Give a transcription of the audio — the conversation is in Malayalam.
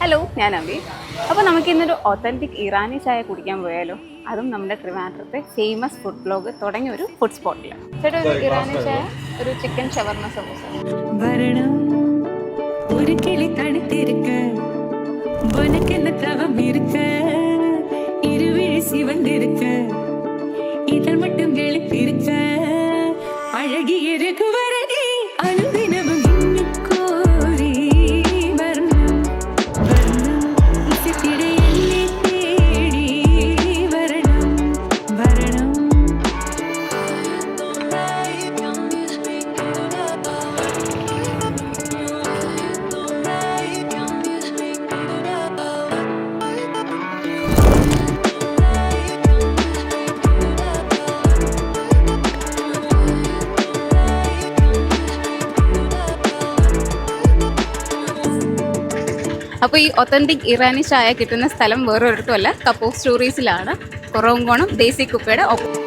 ഹലോ, ഞാൻ അബി. അപ്പോൾ നമുക്കിന്നൊരു ഒത്തൻറ്റിക് ഇറാനി ചായ കുടിക്കാൻ പോയാലോ? അതും നമ്മുടെ ട്രിവാൻഡ്രത്തെ ഫേമസ് ഫുഡ് ബ്ലോഗ് തുടങ്ങിയ ഒരു ഫുഡ് സ്പോട്ടിൽ. ചേട്ടാ, ഒരു ഇറാനി ചായ, ഒരു ചിക്കൻ ഷവർമ സമൂസ. ഒരു കിളി തണുത്തിരിക്ക உனக்கென்ன தவம் இருக்க இருவிழி சிவந்திருக்க இதழ் மட்டும் எழுத்திருக்க அழகி இருக்குவரடி அனுதினமும் கோரி வரணும் வரணும் இசைத்திட என்னை தேடி வரணும் வரணும். അപ്പോൾ ഈ ഒത്തൻറ്റിക് ഇറാനി ചായ കിട്ടുന്ന സ്ഥലം വേറൊരിടത്തുമല്ല, കപ്പ് ഓഫ് സ്റ്റോറീസിലാണ്. കുറവങ്കോണം ദേശി കുപ്പയുടെ ഒപ്പം.